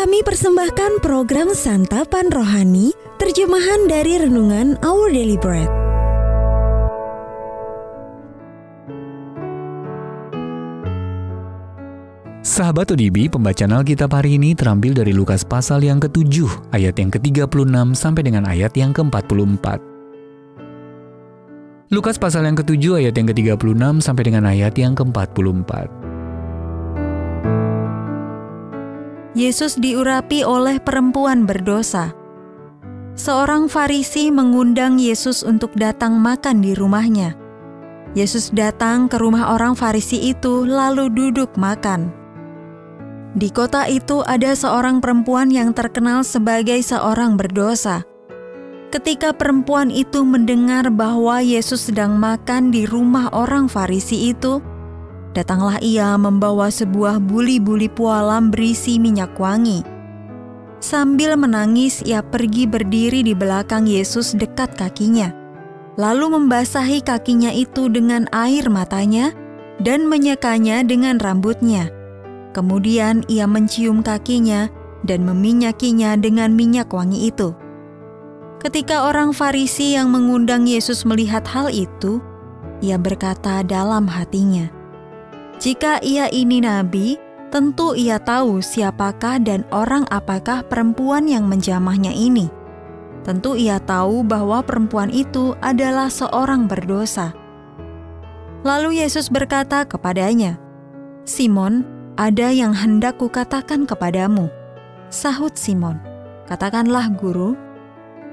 Kami persembahkan program Santapan Rohani, terjemahan dari Renungan Our Daily Bread. Sahabat ODB, pembacaan Alkitab hari ini terambil dari Lukas pasal yang ke-7, ayat yang ke-36 sampai dengan ayat yang ke-44. Lukas pasal yang ke-7, ayat yang ke-36 sampai dengan ayat yang ke-44. Yesus diurapi oleh perempuan berdosa. Seorang Farisi mengundang Yesus untuk datang makan di rumahnya. Yesus datang ke rumah orang Farisi itu lalu duduk makan. Di kota itu ada seorang perempuan yang terkenal sebagai seorang berdosa. Ketika perempuan itu mendengar bahwa Yesus sedang makan di rumah orang Farisi itu, datanglah ia membawa sebuah buli-buli pualam berisi minyak wangi. Sambil menangis, ia pergi berdiri di belakang Yesus dekat kakinya, lalu membasahi kakinya itu dengan air matanya dan menyekanya dengan rambutnya. Kemudian ia mencium kakinya dan meminyakinya dengan minyak wangi itu. Ketika orang Farisi yang mengundang Yesus melihat hal itu, ia berkata dalam hatinya, "Jika ia ini nabi, tentu ia tahu siapakah dan orang apakah perempuan yang menjamahnya ini. Tentu ia tahu bahwa perempuan itu adalah seorang berdosa." Lalu Yesus berkata kepadanya, "Simon, ada yang hendak kukatakan kepadamu." Sahut Simon, "Katakanlah, Guru."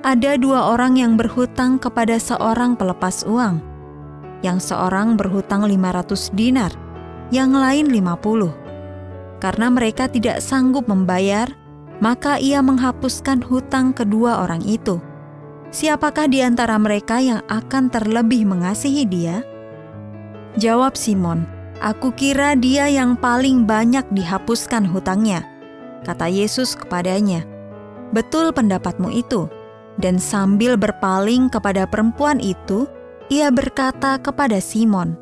Ada dua orang yang berhutang kepada seorang pelepas uang. Yang seorang berhutang 500 dinar, yang lain 50. Karena mereka tidak sanggup membayar, maka ia menghapuskan hutang kedua orang itu. Siapakah di antara mereka yang akan terlebih mengasihi dia? Jawab Simon, "Aku kira dia yang paling banyak dihapuskan hutangnya." Kata Yesus kepadanya, "Betul pendapatmu itu." Dan sambil berpaling kepada perempuan itu, ia berkata kepada Simon,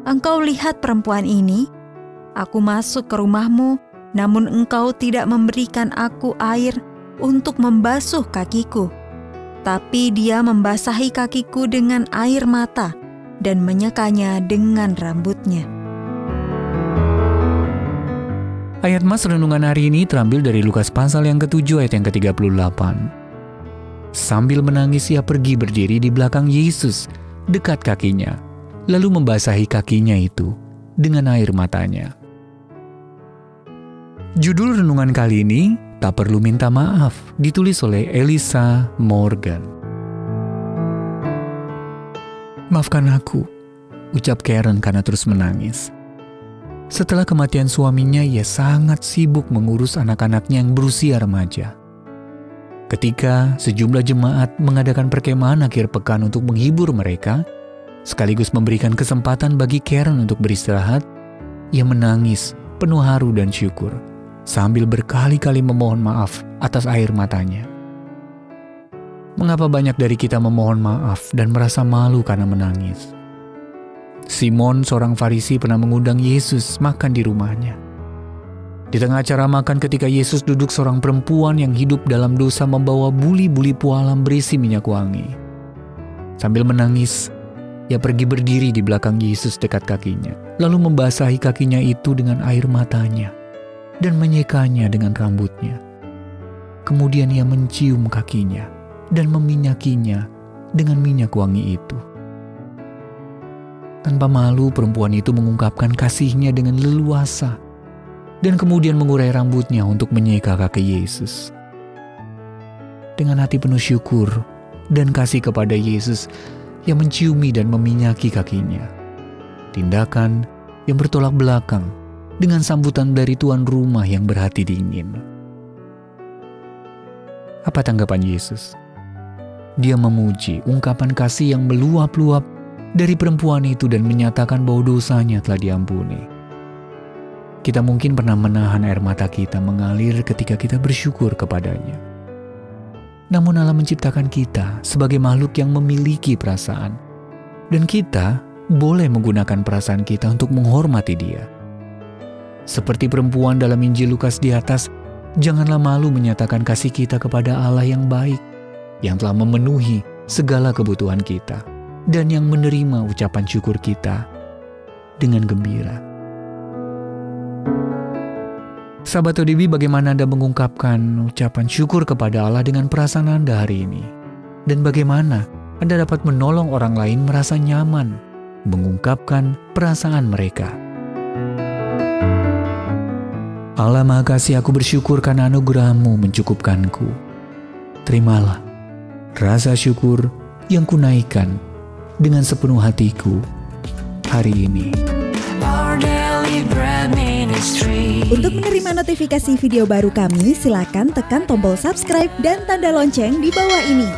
"Engkau lihat perempuan ini? Aku masuk ke rumahmu, namun engkau tidak memberikan aku air untuk membasuh kakiku. Tapi dia membasahi kakiku dengan air mata dan menyekanya dengan rambutnya." Ayat Mas renungan hari ini terambil dari Lukas pasal yang ke-7 ayat yang ke-38. Sambil menangis ia pergi berdiri di belakang Yesus dekat kakinya, lalu membasahi kakinya itu dengan air matanya. Judul renungan kali ini, Tak Perlu Minta Maaf, ditulis oleh Elisa Morgan. "Maafkan aku," ucap Karen karena terus menangis. Setelah kematian suaminya, ia sangat sibuk mengurus anak-anaknya yang berusia remaja. Ketika sejumlah jemaat mengadakan perkemahan akhir pekan untuk menghibur mereka, sekaligus memberikan kesempatan bagi Karen untuk beristirahat, ia menangis penuh haru dan syukur, sambil berkali-kali memohon maaf atas air matanya. Mengapa banyak dari kita memohon maaf dan merasa malu karena menangis? Simon, seorang Farisi, pernah mengundang Yesus makan di rumahnya. Di tengah acara makan, ketika Yesus duduk, seorang perempuan yang hidup dalam dosa membawa buli-buli pualam berisi minyak wangi. Sambil menangis, ia pergi berdiri di belakang Yesus dekat kakinya, lalu membasahi kakinya itu dengan air matanya dan menyekanya dengan rambutnya. Kemudian ia mencium kakinya dan meminyakinya dengan minyak wangi itu. Tanpa malu, perempuan itu mengungkapkan kasihnya dengan leluasa dan kemudian mengurai rambutnya untuk menyeka kaki Yesus. Dengan hati penuh syukur dan kasih kepada Yesus, ia menciumi dan meminyaki kakinya. Tindakan yang bertolak belakang dengan sambutan dari tuan rumah yang berhati dingin. Apa tanggapan Yesus? Dia memuji ungkapan kasih yang meluap-luap dari perempuan itu dan menyatakan bahwa dosanya telah diampuni. Kita mungkin pernah menahan air mata kita mengalir ketika kita bersyukur kepadanya. Namun Allah menciptakan kita sebagai makhluk yang memiliki perasaan. Dan kita boleh menggunakan perasaan kita untuk menghormati Dia. Seperti perempuan dalam Injil Lukas di atas, Janganlah malu menyatakan kasih kita kepada Allah yang baik, yang telah memenuhi segala kebutuhan kita, dan yang menerima ucapan syukur kita dengan gembira. Sahabat ODB, bagaimana Anda mengungkapkan ucapan syukur kepada Allah dengan perasaan Anda hari ini? Dan bagaimana Anda dapat menolong orang lain merasa nyaman mengungkapkan perasaan mereka? Allah Maha Kasih, aku bersyukur karena anugerah-Mu mencukupkanku. Terimalah rasa syukur yang kunaikkan dengan sepenuh hatiku hari ini. Untuk menerima notifikasi video baru kami, silakan tekan tombol subscribe dan tanda lonceng di bawah ini.